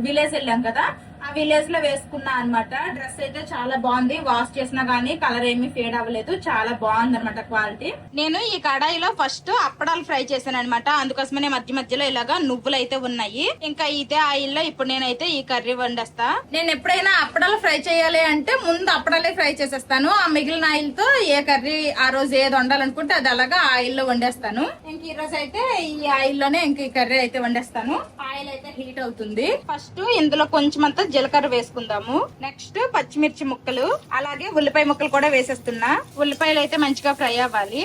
విలేజ్ వెళ్ళాం కదా, ఆ విలేజ్ లో వేసుకున్నా అనమాట. డ్రెస్ అయితే చాలా బాగుంది. వాష్ చేసినా గానీ కలర్ ఏమీ ఫేడ్ అవ్వలేదు. చాలా బాగుంది అనమాట క్వాలిటీ. నేను ఈ కడాయిలో ఫస్ట్ అప్పడాలు ఫ్రై చేశాను అనమాట. అందుకోసమనే మధ్య మధ్యలో ఇలాగా నువ్వులు అయితే ఉన్నాయి. ఇంకా ఇదే ఆయిల్ లో ఇప్పుడు నేనైతే ఈ కర్రీ వండేస్తా. నేను ఎప్పుడైనా అప్పడాలు ఫ్రై చేయాలి అంటే ముందు అప్పడాలే ఫ్రై చేసేస్తాను. ఆ మిగిలిన ఆయిల్ తో ఏ కర్రీ ఆ రోజు ఏది వండాలనుకుంటే అది అలాగా ఆయిల్ లో వండేస్తాను. ఇంక ఈ రోజు అయితే ఈ ఆయిల్ లోనే ఇంక ఈ కర్రీ అయితే వండేస్తాను. ఆయిల్ అయితే హీట్ అవుతుంది. ఫస్ట్ ఇందులో కొంచెం అంతా జీలకర్ర వేసుకుందాము. నెక్స్ట్ పచ్చిమిర్చి ముక్కలు, అలాగే ఉల్లిపాయ ముక్కలు కూడా వేసేస్తున్నా. ఉల్లిపాయలు అయితే మంచిగా ఫ్రై అవ్వాలి.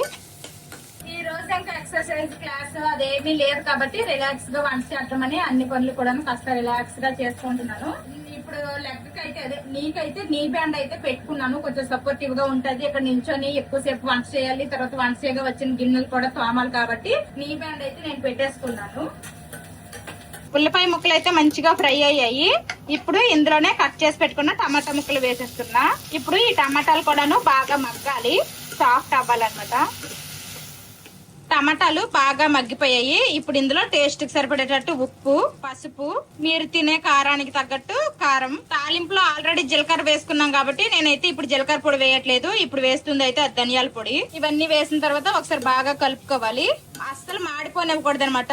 ఈ రోజు ఇంకా ఎక్సర్సైజ్ క్లాస్ అదేమీ లేదు కాబట్టి రిలాక్స్ గా వంట చేద్దామని అన్ని పనులు కూడా కాస్త రిలాక్స్ గా చేసుకుంటున్నాను. ఇప్పుడు లెగ్ కి అయితే అదే నీకైతే నీ బ్యాండ్ అయితే పెట్టుకున్నాను. కొంచెం సపోర్టివ్ గా ఉంటది. ఇక్కడ నించొని ఎక్కువసేపు వంట చేయాలి, తర్వాత వంట చేయగా వచ్చిన గిన్నెలు కూడా తోమాలి కాబట్టి నీ బ్యాండ్ అయితే నేను పెట్టేసుకున్నాను. ఉల్లిపాయ ముక్కలు అయితే మంచిగా ఫ్రై అయ్యాయి. ఇప్పుడు ఇందులోనే కట్ చేసి పెట్టుకున్న టమాటా ముక్కలు వేసేస్తున్నా. ఇప్పుడు ఈ టమాటాలు కూడాను బాగా మగ్గాలి, సాఫ్ట్ అవ్వాలన్నమాట. టమాటాలు బాగా మగ్గిపోయాయి. ఇప్పుడు ఇందులో టేస్ట్ కి సరిపడేటట్టు ఉప్పు, పసుపు, మీరు తినే కారానికి తగ్గట్టు కారం. తాలింపులో ఆల్రెడీ జీలకర్ర వేసుకున్నాం కాబట్టి నేనైతే ఇప్పుడు జీలకర్ర పొడి వేయట్లేదు. ఇప్పుడు వేస్తుంది అయితే అది ధనియాల పొడి. ఇవన్నీ వేసిన తర్వాత ఒకసారి బాగా కలుపుకోవాలి. అస్సలు మాడిపోనివ్వకూడదు అనమాట.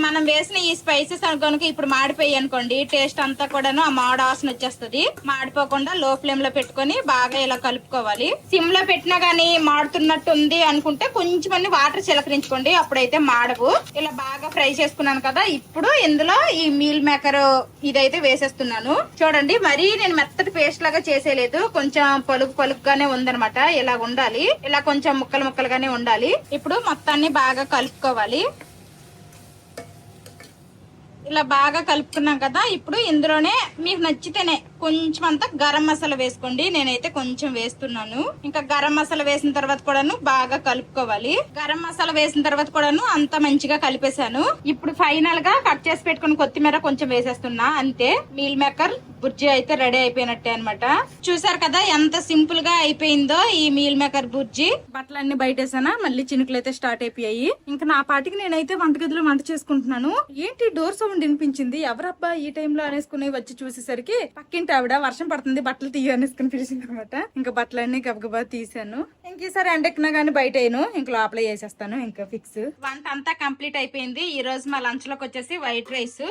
మనం వేసిన ఈ స్పైసెస్ కనుక ఇప్పుడు మాడిపోయి అనుకోండి, టేస్ట్ అంతా కూడాను ఆ మాడ వాసన వచ్చేస్తుంది. మాడిపోకుండా లో ఫ్లేమ్ లో పెట్టుకొని బాగా ఇలా కలుపుకోవాలి. సిమ్ లో పెట్టినా గానీ మాడుతున్నట్టు ఉంది అనుకుంటే కొంచెం వాటర్ చిలకరించుకోండి, అప్పుడైతే మాడవు. ఇలా బాగా ఫ్రై చేసుకున్నాను కదా, ఇప్పుడు ఇందులో ఈ మీల్ మేకర్ ఇదైతే వేసేస్తున్నాను. చూడండి మరీ నేను మెత్తటి పేస్ట్ లాగా చేసేలేదు, కొంచెం పలుకుగానే ఉందనమాట. ఇలా ఉండాలి, ఇలా కొంచెం ముక్కలుగానే ఉండాలి. ఇప్పుడు మొత్తాన్ని బాగా కలుపుకోవాలి. ఇలా బాగా కలుపుకున్నాం కదా, ఇప్పుడు ఇందులోనే మీకు నచ్చితేనే కొంచెం అంతా గరం మసాలా వేసుకోండి. నేనైతే కొంచెం వేస్తున్నాను. ఇంకా గరం మసాలా వేసిన తర్వాత కూడాను బాగా కలుపుకోవాలి. గరం మసాలా వేసిన తర్వాత కూడాను అంతా మంచిగా కలిపేశాను. ఇప్పుడు ఫైనల్ గా కట్ చేసి పెట్టుకుని కొత్తిమీర కొంచెం వేసేస్తున్నా. అంతే, మీల్ మేకర్ బుర్జీ అయితే రెడీ అయిపోయినట్టే అనమాట. చూసారు కదా ఎంత సింపుల్ గా అయిపోయిందో ఈ మీల్ మేకర్ బుర్జీ. బట్టలన్నీ బయటేసానా, మళ్ళీ చినుకులు అయితే స్టార్ట్ అయిపోయాయి. ఇంకా నా పాటికి నేనైతే వంటగదిలో వంట చేసుకుంటున్నాను. ఏంటి డోర్ సౌండ్ వినిపించింది, ఎవరబ్బా ఈ టైంలో అనేసుకుని వచ్చి చూసేసరికి పక్కింటి ఆవిడ వర్షం పడుతుంది బట్టలు తీయ అనేసుకుని పిలిచింది అనమాట. ఇంకా బట్టలన్నీ గబగబా తీసాను. ఇంక ఈసారి ఎండెక్కినా గానీ బయట అయిను, ఇంక లోపల వేసేస్తాను. ఇంకా ఫిక్స్. వంట అంతా కంప్లీట్ అయిపోయింది. ఈ రోజు మా లంచ్ లోకి వచ్చేసి white rice,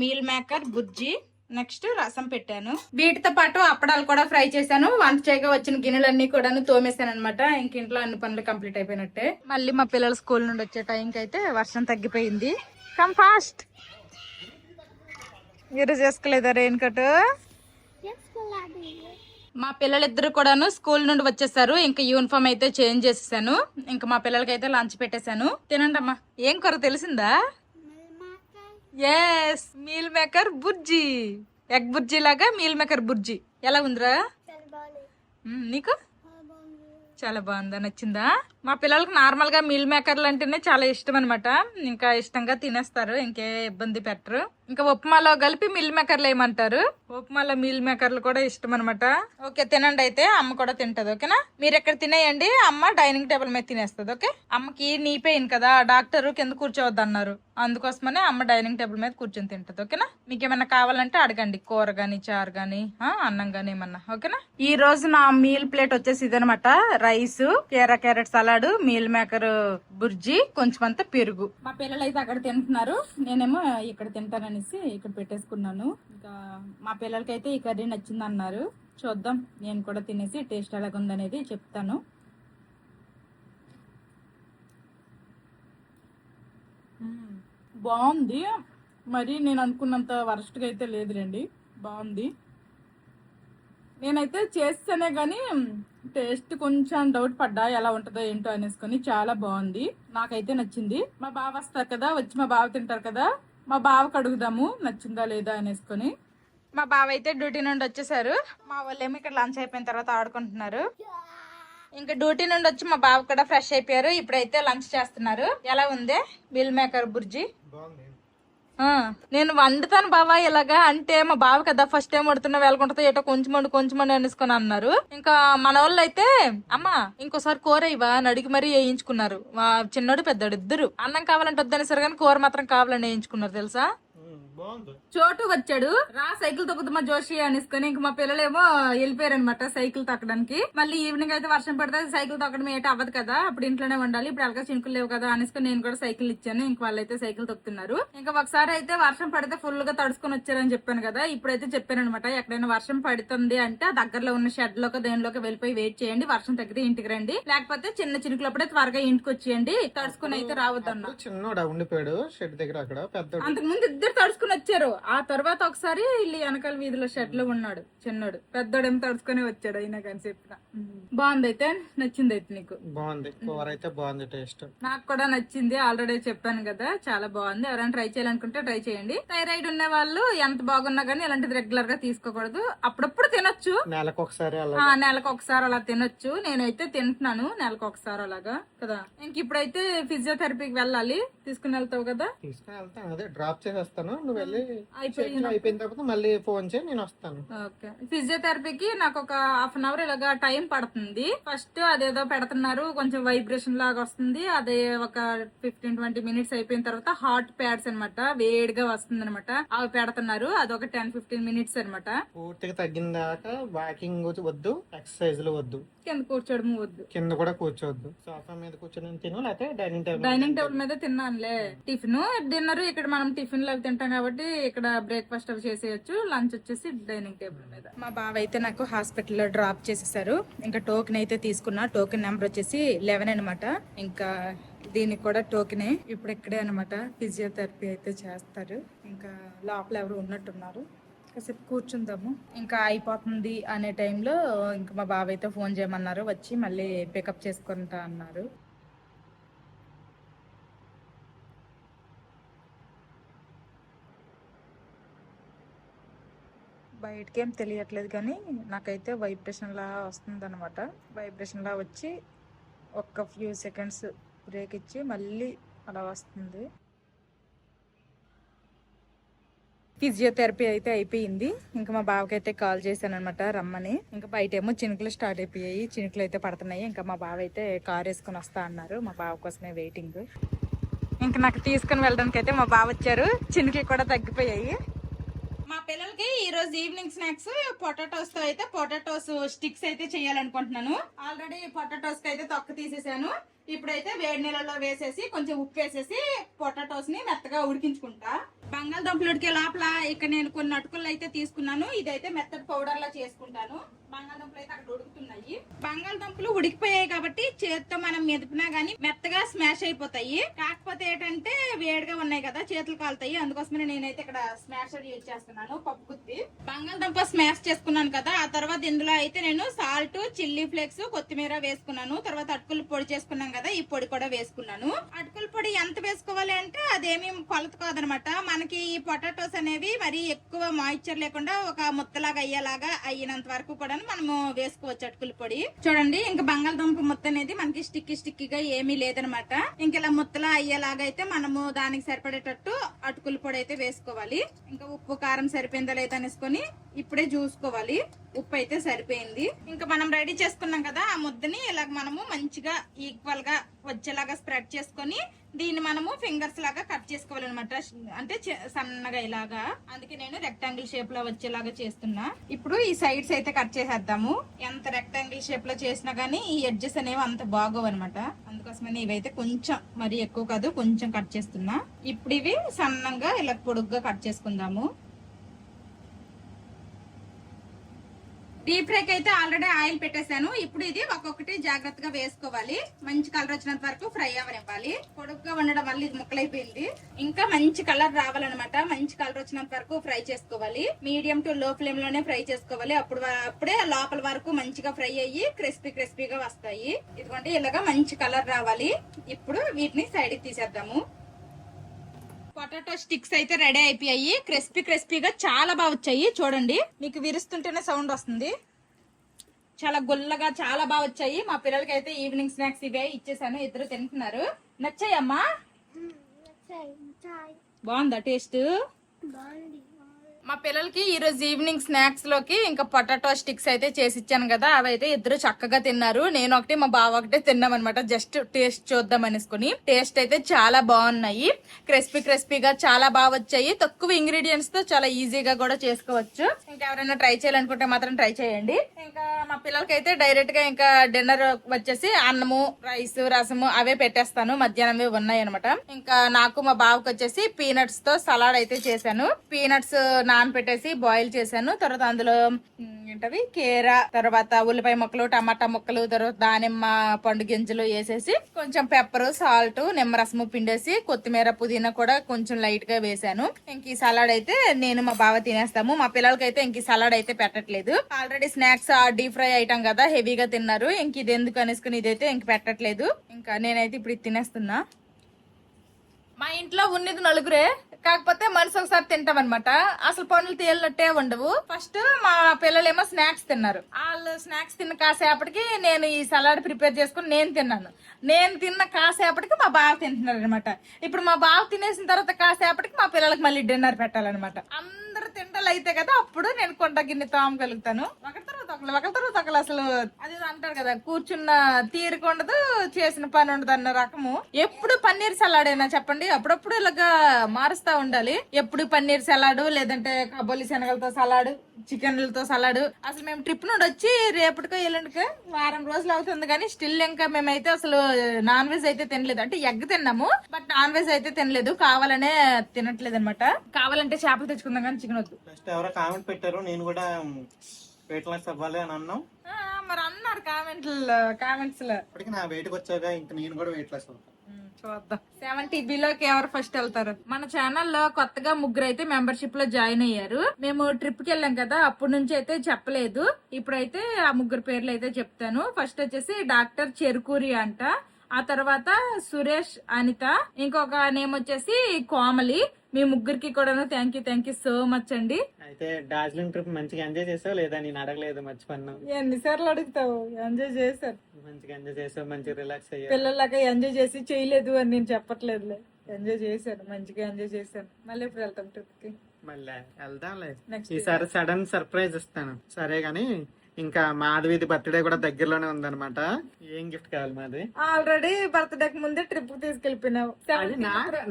meal maker bhurji, next రసం పెట్టాను. వీటితో పాటు అప్పడాలు కూడా ఫ్రై చేశాను. వంట చేయగా వచ్చిన గిన్నెలన్నీ కూడా తోమేశాను అనమాట. ఇంక ఇంట్లో అన్ని పనులు కంప్లీట్ అయిపోయినట్టే. మళ్ళీ మా పిల్లలు స్కూల్ నుండి వచ్చే టైంకి అయితే వర్షం తగ్గిపోయింది. Come fast. మీరు చేసుకోలేదా రెయిన్ కోట్? మా పిల్లలిద్దరు కూడాను స్కూల్ నుండి వచ్చేసారు. ఇంకా యూనిఫామ్ అయితే చేంజ్ చేసేసాను. ఇంకా మా పిల్లలకి అయితే లంచ్ పెట్టేశాను. తినండి అమ్మా. ఏం కూర తెలిసిందా? Yes, meal maker bhurji. Egg bhurji లాగా మీల్ మేకర్ బుర్జీ. ఎలా ఉందిరా నీకు? చాలా బాగుందా, నచ్చిందా? మా పిల్లలకు నార్మల్ గా మీల్ మేకర్లు అంటేనే చాలా ఇష్టం అనమాట. ఇంకా ఇష్టంగా తినేస్తారు, ఇంకే ఇబ్బంది పెట్టరు. ఇంకా ఉప్మాలో కలిపి మీల్ మేకర్లు ఏమంటారు, ఉప్మాలో మీల్ మేకర్లు కూడా ఇష్టం అనమాట. ఓకే తినండి, అయితే అమ్మ కూడా తింటది. ఓకేనా, మీరు ఎక్కడ తినేయండి, అమ్మ డైనింగ్ టేబుల్ మీద తినేస్తుంది. ఓకే, అమ్మకి నీ పెయిన్ కదా, డాక్టర్ కింద కూర్చోవద్దు అన్నారు. అందుకోసమనే అమ్మ డైనింగ్ టేబుల్ మీద కూర్చొని తింటది. ఓకేనా, మీకు ఏమన్నా కావాలంటే అడగండి, కూర గానీ చారు గానీ అన్నం గానీ ఏమన్నా. ఓకేనా, ఈ రోజు నా మీల్ ప్లేట్ వచ్చేసి ఇదనమాట. Rice, carrot salad, meal maker bhurji, కొంచెం అంతా పెరుగు. మా పిల్లలు అయితే అక్కడ తింటున్నారు, నేనేమో ఇక్కడ తింటాననేసి ఇక్కడ పెట్టేసుకున్నాను. ఇంకా మా పిల్లలకైతే ఈ కర్రీ నచ్చింది అన్నారు. చూద్దాం, నేను కూడా తినేసి టేస్ట్ ఎలాగుందనేది చెప్తాను. బాగుంది. మరి నేను అనుకున్నంత వరస్ట్గా అయితే లేదులేండి, బాగుంది. నేనైతే చేస్తేనే కానీ టేస్ట్ కొంచెం డౌట్ పడ్డా ఎలా ఉంటుందో ఏంటో అనేసుకొని. చాలా బాగుంది, నాకైతే నచ్చింది. మా బావ వస్తారు కదా, వచ్చి మా బావ తింటారు కదా, మా బావకు అడుగుదాము నచ్చిందా లేదా అనేసుకొని. మా బావ అయితే డ్యూటీ నుండి వచ్చేసారు. మా వాళ్ళేమో ఇక్కడ లంచ్ అయిపోయిన తర్వాత ఆడుకుంటున్నారు. ఇంకా డ్యూటీ నుండి వచ్చి మా బావ కూడా ఫ్రెష్ అయిపోయారు. ఇప్పుడైతే లంచ్ చేస్తున్నారు. ఎలా ఉంది మిల్ మేకర్ బుర్జీ? నేను వండుతాను బావా ఇలాగా అంటే, మా బావ కదా ఫస్ట్ టైం వండుతున్నా వెళ్ళకుంటుందో ఏటో కొంచెం అనేసుకొని అన్నారు. ఇంకా మన వాళ్ళు అయితే అమ్మా ఇంకోసారి కూర ఇవ్వా అని అడిగి మరీ వేయించుకున్నారు. మా చిన్నోడు పెద్దోడు ఇద్దరు. అన్నం కావాలంటే వద్దనేసరి కానీ కూర మాత్రం కావాలని వేయించుకున్నారు తెలుసా. చోటు వచ్చాడు, రా సైకిల్ తొక్కుతుమ్మా జోషి అనేసుకొని. ఇంక మా పిల్లలేమో వెళ్ళిపోయారు అనమాట సైకిల్ తొక్కడానికి. మళ్ళీ ఈవినింగ్ అయితే వర్షం పడితే సైకిల్ తొక్కడం ఏటో అవ్వదు కదా, అప్పుడు ఇంట్లోనే ఉండాలి, ఇప్పుడు ఎలాగ చినుకులు లేవు కదా అనేసుకొని నేను కూడా సైకిల్ ఇచ్చాను. ఇంక వాళ్ళైతే సైకిల్ తొక్కుతున్నారు. ఇంకా ఒకసారి అయితే వర్షం పడితే ఫుల్ గా తడుచుకొని వచ్చారని చెప్పాను కదా, ఇప్పుడైతే చెప్పాను అనమాట ఎక్కడైనా వర్షం పడుతుంది అంటే ఆ దగ్గరలో ఉన్న షెడ్ లోకి దేనిలోకి వెళ్ళిపోయి వెయిట్ చేయండి, వర్షం తగ్గితే ఇంటికి రండి, లేకపోతే చిన్న చినుకులప్పుడే త్వరగా ఇంటికి వచ్చేయండి, తడుచుకుని అయితే రావద్దన్నా. చిన్నోడా ఉండిపోయాడు షెడ్ దగ్గర, అక్కడ పెద్ద అంతకు ముందు ఇద్దరు తడుచుకుని వచ్చారు. ఆ తర్వాత ఒకసారి ఇల్లు వెనకాల వీధిలో షెడ్ లో ఉన్నాడు చిన్నోడు, పెద్దోడేమో తడుచుకుని వచ్చాడు. అయినా కానీ చెప్పిన బాగుంది అయితే, నచ్చింది అయితే నీకు? బాగుంది, కూర అయితే బాగుంది, టేస్ట్ నాకు కూడా నచ్చింది, ఆల్రెడీ చెప్పాను కదా చాలా బాగుంది. ఎవరైనా ట్రై చేయాలనుకుంటే ట్రై చేయండి. థైరాయిడ్ ఉన్న వాళ్ళు ఎంత బాగున్నా గానీ ఇలాంటిది రెగ్యులర్ గా తీసుకోకూడదు, అప్పుడప్పుడు తినొచ్చు, నెలకు ఒకసారి అలా తినొచ్చు. నేనైతే తింటున్నాను నెలకు ఒకసారి అలాగా కదా. ఇంక ఇప్పుడైతే ఫిజియోథెరపీకి వెళ్ళాలి, తీసుకుని వెళ్తావు కదా? తీసుకుని వెళ్తాను, అదే డ్రాప్ చేసేస్తాను, నువ్వు వెళ్ళి అయిపోయిన తర్వాత మళ్ళీ ఫోన్ చేయి, నేను వస్తాను. ఓకే. ఫిజియోథెరపీకి నాకు ఒక హాఫ్ అన్ అవర్ ఇలాగా టైం పడుతుంది. ఫస్ట్ అదేదో పెడుతున్నారు, కొంచెం వైబ్రేషన్ లాగా వస్తుంది, అదే ఒక 15-20 మినిట్స్ అయిపోయిన తర్వాత హాట్ ప్యాడ్స్ అనమాట, వేడిగా వస్తుంది అనమాట, అవి పెడుతున్నారు. అదొక 10-15 మినిట్స్ అనమాట. పూర్తిగా తగ్గిన దాకా వాకింగ్ వద్దు, ఎక్సర్సైజ్లు వద్దు, కింద కూర్చోవడం వద్దు, కింద కూడా కూర్చోవద్దు, సోఫా మీద కూర్చొని తిను, లేకపోతే డైనింగ్ టేబుల్ మీద తిన్నానులే. టిఫిన్ డిన్నర్ ఇక్కడ మనం టిఫిన్ లో తింటాం కాబట్టి ఇక్కడ బ్రేక్ఫాస్ట్ అవి చేసేయచ్చు, లంచ్ వచ్చేసి డైనింగ్ టేబుల్ మీద. మా బావ అయితే నాకు హాస్పిటల్లో డ్రాప్ చేసేసారు. ఇంకా టోకెన్ అయితే తీసుకున్నా, టోకెన్ నెంబర్ వచ్చేసి 11 అనమాట. ఇంకా దీనికి కూడా టోకెనే. ఇప్పుడు ఇక్కడే అనమాట ఫిజియోథెరపీ అయితే చేస్తారు. ఇంకా లోపల ఎవరు ఉన్నట్టున్నారు, కాసేపు కూర్చుందాము. ఇంకా అయిపోతుంది అనే టైంలో ఇంకా మా బావ అయితే ఫోన్ చేయమన్నారు, వచ్చి మళ్ళీ పికప్ చేసుకుంటా అన్నారు. బయటకేం తెలియట్లేదు కానీ నాకైతే వైబ్రేషన్ లా వస్తుంది అనమాట. వైబ్రేషన్ లా వచ్చి ఒక్క ఫ్యూ సెకండ్స్ బ్రేక్ ఇచ్చి మళ్ళీ అలా వస్తుంది. ఫిజియోథెరపీ అయితే అయిపోయింది. ఇంకా మా బావకైతే కాల్ చేశాను అనమాట రమ్మని. ఇంకా బయట ఏమో చినుకులు స్టార్ట్ అయిపోయాయి, చినుకులు అయితే పడుతున్నాయి. ఇంకా మా బావ అయితే కార్ వేసుకుని వస్తా అన్నారు, మా బావ కోసమే వెయిటింగ్. ఇంకా నాకు తీసుకుని వెళ్ళడానికి అయితే మా బావ వచ్చారు, చినుకులు కూడా తగ్గిపోయాయి. మా పిల్లలకి ఈ రోజు ఈవినింగ్ స్నాక్స్ పొటాటోస్ తో అయితే పొటాటోస్ స్టిక్స్ అయితే చేయాలనుకుంటున్నాను. ఆల్రెడీ పొటాటోస్ కి అయితే తొక్క తీసేసాను. ఇప్పుడైతే వేడి నీళ్ళలో వేసేసి కొంచెం ఉప్పు వేసేసి పొటాటోస్ ని మెత్తగా ఉడికించుకుంటా. బంగాళదుంపలు ఉడికే లోపల ఇక్కడ నేను కొన్ని అటుకులు అయితే తీసుకున్నాను, ఇదైతే మెత్తటి పౌడర్ లా చేసుకుంటాను. బంగాళదుంపలు అయితే అక్కడ ఉడుకుతున్నాయి. బంగాళదుంపలు ఉడికిపోయాయి కాబట్టి చేతితో మనం మెదిపినా గానీ మెత్తగా స్మాష్ అయిపోతాయి. కాకపోతే ఏంటంటే వేడిగా ఉన్నాయి కదా, చేతులు కాలుతాయి, అందుకోసమే నేనైతే ఇక్కడ స్మాషర్ యూజ్ చేస్తున్నాను, పప్పు గుత్తి. బంగాళదుంప స్మాష్ చేసుకున్నాను కదా, ఆ తర్వాత ఇందులో అయితే నేను సాల్ట్, చిల్లీ ఫ్లేక్స్, కొత్తిమీర వేసుకున్నాను. తర్వాత అటుకులు పొడి చేసుకున్నాం కదా, ఈ పొడి కూడా వేసుకున్నాను. అటుకుల పొడి ఎంత వేసుకోవాలి అంటే అదేమీ కొలత కాదనమాట. మనకి ఈ పొటాటోస్ అనేవి మరి ఎక్కువ మాయిశ్చర్ లేకుండా ఒక ముత్తలాగా అయ్యేలాగా అయినంత వరకు కూడా మనము వేసుకోవచ్చు అటుకుల పొడి. చూడండి ఇంకా బంగాళదుంప ముత్త అనేది మనకి స్టిక్కీగా ఏమీ లేదనమాట. ఇంక ఇలా ముత్తలా అయ్యేలాగా అయితే మనము దానికి సరిపడేటట్టు అటుకుల పొడి అయితే వేసుకోవాలి. ఇంకా ఉప్పు కారం సరిపోయిందా లేదా అనేసుకొని ఇప్పుడే చూసుకోవాలి. ఉప్పు అయితే సరిపోయింది. ఇంకా మనం రెడీ చేసుకున్నాం కదా, ఆ ముద్దని ఇలాగ మనము మంచిగా ఈక్వల్ గా వచ్చేలాగా స్ప్రెడ్ చేసుకొని దీన్ని మనము ఫింగర్స్ లాగా కట్ చేసుకోవాలన్నమాట, అంటే సన్నగా ఇలాగా. అందుకే నేను రెక్టాంగిల్ షేప్ లో వచ్చేలాగా చేస్తున్నా. ఇప్పుడు ఈ సైడ్స్ అయితే కట్ చేసేద్దాము. ఎంత రెక్టాంగిల్ షేప్ లో చేసినా గానీ ఈ ఎడ్జెస్ అనేవి అంత బాగోవు అనమాట, అందుకోసమని ఇవైతే కొంచెం మరి ఎక్కువ కాదు కొంచెం కట్ చేస్తున్నా. ఇప్పుడు ఇవి సన్నంగా ఇలా పొడుగ్గా కట్ చేసుకుందాము. డీప్ ఫ్రైకి అయితే ఆల్రెడీ ఆయిల్ పెట్టేశాను. ఇప్పుడు ఇది ఒక్కొక్కటి జాగ్రత్తగా వేసుకోవాలి. మంచి కలర్ వచ్చినంత వరకు ఫ్రై అవ్వనివ్వాలి. పొడుగ్గా ఉండడం వల్ల ఇది ముక్కలైపోయింది. ఇంకా మంచి కలర్ రావాలన్నమాట. మంచి కలర్ వచ్చినంత వరకు ఫ్రై చేసుకోవాలి. మీడియం టు లో ఫ్లేమ్ లోనే ఫ్రై చేసుకోవాలి. అప్పుడే లోపల వరకు మంచిగా ఫ్రై అయ్యి క్రిస్పీగా వస్తాయి. ఇదిగోండి ఇలాగా మంచి కలర్ రావాలి. ఇప్పుడు వీటిని సైడ్ కి తీసేద్దాము. పొటాటో స్టిక్స్ అయితే రెడీ అయిపోయాయి. క్రిస్పీగా చాలా బాగా వచ్చాయి. చూడండి, మీకు విరుస్తుంటేనే సౌండ్ వస్తుంది. చాలా గుల్లగా చాలా బాగా వచ్చాయి. మా పిల్లలకి అయితే ఈవినింగ్ స్నాక్స్ ఇవే ఇచ్చేసాను. ఇద్దరు తింటున్నారు. నచ్చాయమ్మా? బాగుందా టేస్ట్? మా పిల్లలకి ఈ రోజు ఈవినింగ్ స్నాక్స్ లోకి ఇంకా పొటాటో స్టిక్స్ అయితే చేసి ఇచ్చాను కదా, అవి అయితే ఇద్దరు చక్కగా తిన్నారు. నేను ఒకటి మా బావ ఒకటే తిన్నాం అనమాట. జస్ట్ టేస్ట్ చూద్దాం అనేసుకుని. టేస్ట్ అయితే చాలా బాగున్నాయి. క్రిస్పీగా చాలా బాగా వచ్చాయి. తక్కువ ఇంగ్రీడియంట్స్ తో చాలా ఈజీగా కూడా చేసుకోవచ్చు. ఇంకా ఎవరైనా ట్రై చేయాలనుకుంటే మాత్రం ట్రై చేయండి. ఇంకా మా పిల్లలకి అయితే డైరెక్ట్ గా ఇంకా డిన్నర్ వచ్చేసి అన్నము, రైస్, రసము అవే పెట్టేస్తాను. మధ్యాహ్నమే ఉన్నాయి అనమాట. ఇంకా నాకు మా బావకి వచ్చేసి పీనట్స్ తో సలాడ్ అయితే చేశాను. పీనట్స్ పెట్టేసి బాయిల్ చేశాను. తర్వాత అందులో ఏంటవి కేరా, తర్వాత ఉల్లిపాయ ముక్కలు, టమాటా ముక్కలు, తర్వాత దానిమ్మ పండు గింజలు వేసేసి కొంచెం పెప్పర్, సాల్ట్, నిమ్మరసము పిండేసి కొత్తిమీర, పుదీనా కూడా కొంచెం లైట్ గా వేసాను. ఇంక ఈ సలాడ్ అయితే నేను మా బావ తినేస్తాము. మా పిల్లలకైతే ఇంక ఈ సలాడ్ అయితే పెట్టట్లేదు. Already snacks deep fry item కదా, హెవీగా తిన్నారు. ఇంక ఇది ఎందుకు అనేసుకుని ఇదైతే ఇంక పెట్టట్లేదు. ఇంకా నేనైతే ఇప్పుడు ఇది తినేస్తున్నా. మా ఇంట్లో ఉన్నది నలుగురే, కాకపోతే మనసు ఒకసారి తింటాం అనమాట. అసలు పనులు తేలినట్టే ఉండవు. ఫస్ట్ మా పిల్లలేమో స్నాక్స్ తిన్నారు. వాళ్ళు స్నాక్స్ తిన్న కాసేపటికి నేను ఈ సలాడ్ ప్రిపేర్ చేసుకుని నేను తిన్నాను. నేను తిన్న కాసేపటికి మా బావ తింటున్నారు అనమాట. ఇప్పుడు మా బావ తినేసిన తర్వాత కాసేపటికి మా పిల్లలకి మళ్ళీ డిన్నర్ పెట్టాలన్నమాట. అందరు తింటలు అయితే కదా అప్పుడు నేను కొండ గిన్నె తామగలుగుతాను. ఒకరి తర్వాత ఒకరు అసలు అది అంటారు కదా, కూర్చున్న తీరుకుండదు, చేసిన పని ఉండదు అన్న రకము. ఎప్పుడు పన్నీర్ సలాడ్ అయినా చెప్పండి, అప్పుడప్పుడు ఇలాగా మారుస్తా ఉండాలి. ఎప్పుడు పన్నీర్ సలాడ్, లేదంటే కబోలి శనగలతో సలాడ్, చికెన్లతో సలాడ్. అసలు మేము ట్రిప్ నుండి వచ్చి రేపటికో ఎల్లుండికో వారం రోజులు అవుతుంది కానీ స్టిల్ ఇంకా మేమైతే అసలు నాన్ వెజ్ అయితే తినలేదు. అంటే ఎగ్ తిన్నాము, బట్ నాన్ వెజ్ అయితే తినలేదు. కావాలనే తినట్లేదు అనమాట. కావాలంటే చేపలు తెచ్చుకుందాం కానీ చికెన్ వద్దు. ఫస్ట్ ఎవరో కామెంట్ పెట్టారు, నేను కూడా వెయిట్ లాస్ అవ్వాలి అని అన్నాం. మరి అన్నారు కామెంట్స్ లో. ఇప్పటికి నా వెయిట్కి వచ్చాక ఇంకా నేను కూడా వెయిట్ లాస్ అవుతాను. చూద్దాం 70 బిలోకి ఎవరు ఫస్ట్ వెళ్తారు. మన ఛానల్లో కొత్తగా ముగ్గురు అయితే మెంబర్షిప్ లో జాయిన్ అయ్యారు. మేము ట్రిప్ కి వెళ్ళాం కదా, అప్పటి నుంచి అయితే చెప్పలేదు. ఇప్పుడైతే ఆ ముగ్గురు పేర్లు అయితే చెప్తాను. ఫస్ట్ వచ్చేసి డాక్టర్ చెరుకూరి అంట, ఆ తర్వాత సురేష్, అనిత, ఇంకొక నేమ్ వచ్చేసి కోమలి. మీ ముగ్గురికి కూడా థ్యాంక్ యూ సో మచ్ అండి. అయితే డార్జిలింగ్ ట్రిప్ మంచిగా ఎంజాయ్ చేసావు లేదా? నేను అడగలేదు, మర్చిపోన్నావు. ఎన్నిసార్లు అడుగుతావు? ఎంజాయ్ చేశారు, మంచిగా ఎంజాయ్ చేసావు, మంచిగా రిలాక్స్ అయ్యావు. పిల్లలకి ఎంజాయ్ చేసి చేయలేదు అని నేను చెప్పట్లేదులే. ఎంజాయ్ చేశాను, మంచిగా ఎంజాయ్ చేశాను. మళ్ళీ ఇప్పుడు వెళ్తాం ట్రిప్ కి. మళ్ళీ వెళ్దాంలే. Next ఈసారి సడన్ సర్ప్రైజ్ ఇస్తాను. సరే గాని ఇంకా మాధవిది బర్త్డే కూడా దగ్గరలోనే ఉందన్నమాట. ఏం గిఫ్ట్ కావాలి మాధవి? ఆల్రెడీ బర్త్డే కి ముందే ట్రిప్ తీసుకెళ్లిపోయినావు. అది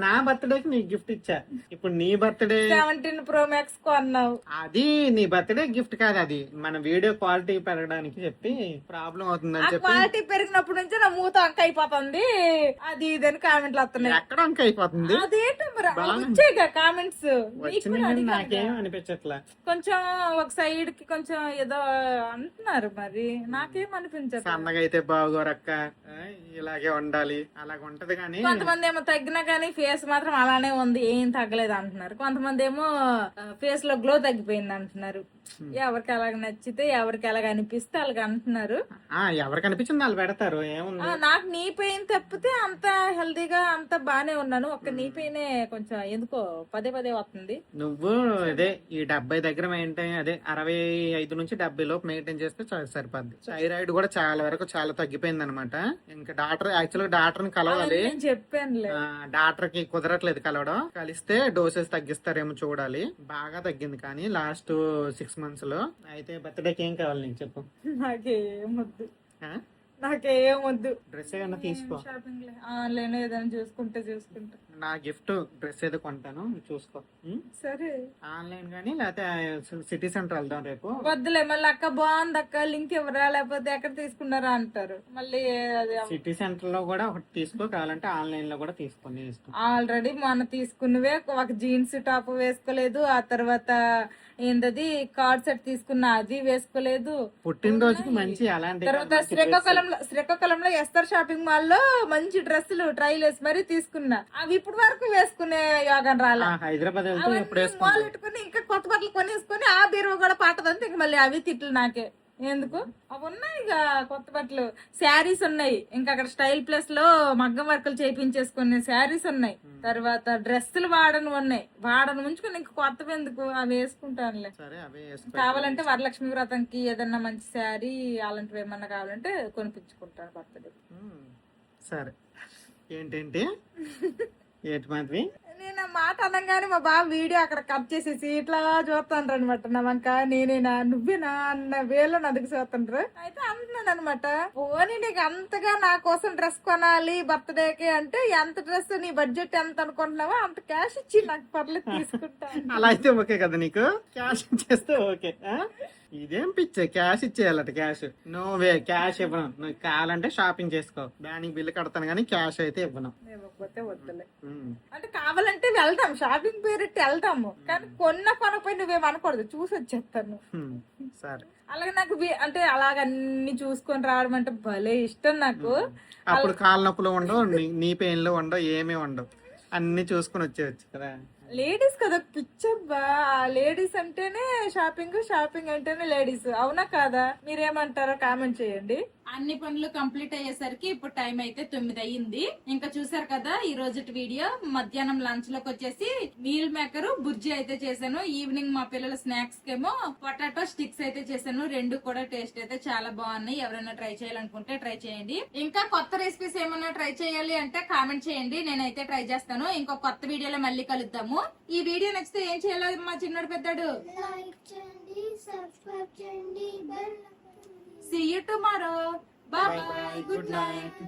నా బర్త్డేకి నీకు గిఫ్ట్ ఇచ్చా. ఇప్పుడు నీ బర్త్డే 17 Pro Max కొన్నావు. అది నీ బర్త్డే గిఫ్ట్ కాదు, అది మన వీడియో క్వాలిటీ పెరగడానికి చెప్పి ప్రాబ్లం అవుతుందని చెప్పి. క్వాలిటీ పెరిగినప్పటి నుంచి నా మూత అంక అయిపోతుంది. అది ఇదని కామెంట్లు వస్తున్నాయి. ఎక్కడ అంక అయిపోతుంది? అదేంటో మరి వచ్చాయి కామెంట్స్. నాకేం అనిపించట్లా. కొంచెం ఒక సైడ్ కి కొంచెం ఏదో అంటున్నారు, మరి నాకేం అనిపించదు. సన్నగా అయితే బాగోరక్క, ఇలాగే ఉండాలి, అలాగ ఉంటది. కానీ కొంతమంది ఏమో తగ్గినా కానీ ఫేస్ మాత్రం అలానే ఉంది, ఏం తగ్గలేదు అంటున్నారు. కొంతమంది ఏమో ఫేస్ లో గ్లో తగ్గిపోయింది అంటున్నారు. ఎవరికి అలాగ నచ్చితే, ఎవరికి అలాగ అనిపిస్తే అలాగ అంటున్నారు. ఎవరికి అనిపించింది వాళ్ళు పెడతారు, ఏముంది. నాకు నీ పెయిన్ తప్పితే అంత హెల్దీగా అంత బానే ఉన్నాను. ఒక్క నీ పెయిన్ కొంచెం ఎందుకో పదే వస్తుంది. నువ్వు అదే ఈ 70 దగ్గర మెయింటైన్, అదే 65 నుంచి 70 లోపు మెయింటైన్ చేస్తే సరిపోద్ది. థైరాయిడ్ కూడా చాలా వరకు చాలా తగ్గిపోయింది అనమాట. ఇంకా యాక్చువల్ గా డాక్టర్ ని కలవాలి, చెప్పానులే. డాక్టర్ కి కుదరట్లేదు కలవడం. కలిస్తే డోసెస్ తగ్గిస్తారేమో చూడాలి. బాగా తగ్గింది కానీ లాస్ట్ 6 months లో. అయితే బర్త్డేకి ఏం కావాలి నీకు చెప్పు? నాకేం వద్దు. డ్రెస్ ఏదైనా తీసుకో. షాపింగ్ ఆన్లైన్ ఏదైనా చూసుకుంటా. నా గిఫ్ట్ డ్రెస్ ఏదో కొంటాను, చూసుకో. సరే, ఆన్లైన్ గానీ లేకపోతే సిటీ సెంటర్ వెళ్దాం రేపు. వద్దులే, మళ్ళీ అక్క బాగుంది అక్క లింక్ ఇవ్వరా, లేకపోతే ఎక్కడ తీసుకున్నారా అంటారు మళ్ళీ. సిటీ సెంటర్ లో కూడా ఒకటి తీసుకో, కావాలంటే ఆన్లైన్ లో కూడా తీసుకొని. ఆల్రెడీ మొన్న తీసుకున్నవే ఒక జీన్స్ టాప్ వేసుకోలేదు, ఆ తర్వాత ఏంటది కార్డ్ సెట్ తీసుకున్నా, అది వేసుకోలేదు. పుట్టినరోజుకి మంచి అలాంటి తర్వాత శ్రీకాకుళంలో ఎస్తర్ షాపింగ్ మాల్ లో మంచి డ్రెస్సులు ట్రైల్ వేసి మరీ తీసుకున్నా. అవి ఇప్పుడు వరకు వేసుకునే యోగం రాలే. హైదరాబాద్ వెళ్తే ఎప్పుడు మాల్ పెట్టుకుని ఇంకా కొత్త బట్టలు కొనేసుకుని ఆ బీరువా కూడా పాటదంతా ఇంక మళ్ళీ అవి తిట్లు నాకే. ఎందుకు అవి ఉన్నాయి, ఇక కొత్త బట్టలు శారీస్ ఉన్నాయి, ఇంకా అక్కడ స్టైల్ ప్లస్ లో మగ్గం వర్కులు చేయించేసుకునే శారీస్ ఉన్నాయి. తర్వాత డ్రెస్సులు వాడను ఉన్నాయి, వాడను ఉంచుకుని ఇంక కొత్తవి ఎందుకు, అవి వేసుకుంటానులే. సరే అవే వేసుకో. కావాలంటే వరలక్ష్మి వ్రతంకి ఏదన్నా మంచి శారీ అలాంటివి ఏమన్నా కావాలంటే కొనిపించుకుంటాను బర్త్డే. సరే ఏంటేంటి ఏంటి మాధవి? నేను ఆ మాట అనగానే మా బాబు వీడియో అక్కడ కట్ చేసేసి ఇట్లా చూస్తాను అనమాట. నా వంక నేనేనా నువ్వేనా అన్న వేలో నదుకు చూస్తుండ్రు. అయితే అంటున్నాడు అనమాట, పోనీ నీకు అంతగా నా కోసం డ్రెస్ కొనాలి బర్త్డేకి అంటే ఎంత డ్రెస్, నీ బడ్జెట్ ఎంత అనుకుంటున్నావో అంత క్యాష్ ఇచ్చి నాకు పర్లేదు తీసుకుంటా. అలా అయితే ఓకే కదా నీకు, క్యాష్ ఇచ్చేస్తే ఓకే. ఇదేం పిచ్చే క్యాష్ ఇచ్చేయాలట. క్యాష్ నువ్వే క్యాష్ ఇవ్వను, నువ్వు కావాలంటే షాపింగ్ చేసుకో, దానికి బిల్లు కడతాను కానీ క్యాష్ అయితే ఇవ్వను. ఇవ్వకపోతే వద్దులే. అంటే కావాలంటే వెళ్తాం, షాపింగ్ పేరెట్టి వెళ్తాము, కానీ కొనకపోయి నువ్వేమనకూడదు, చూసి వచ్చేస్తాను. సరే అలాగే నాకు అంటే అలాగ అన్ని చూసుకొని రావడం అంటే భలే ఇష్టం నాకు. అప్పుడు కాళ్ళ నొప్పులు ఉండవు, నీ పెయిన్లు ఉండవు, ఏమీ ఉండవు, అన్ని చూసుకుని వచ్చేయచ్చు కదా. లేడీస్ కదా పిచ్చబ్బా, లేడీస్ అంటేనే షాపింగ్, షాపింగ్ అంటేనే లేడీస్. అవునా కాదా? మీరేమంటారో కామెంట్ చేయండి. అన్ని పనులు కంప్లీట్ అయ్యేసరికి ఇప్పుడు టైం అయితే 9 అయ్యింది. ఇంకా చూసారు కదా ఈ రోజు వీడియో. మధ్యాహ్నం లంచ్ లోకి వచ్చేసి మీల్ మేకర్ బుర్జీ అయితే చేశాను. ఈవినింగ్ మా పిల్లల స్నాక్స్ కేమో పొటాటో స్టిక్స్ అయితే చేశాను. రెండు కూడా టేస్ట్ అయితే చాలా బాగున్నాయి. ఎవరైనా ట్రై చేయాలనుకుంటే ట్రై చేయండి. ఇంకా కొత్త రెసిపీస్ ఏమన్నా ట్రై చేయాలి అంటే కామెంట్ చేయండి, నేనైతే ట్రై చేస్తాను. ఇంకో కొత్త వీడియోలో మళ్ళీ కలుద్దాము. ఈ వీడియో నచ్చితే ఏం చేయాలి మా చిన్నోడు పెద్దాడు? See you tomorrow. Bye bye. Good night.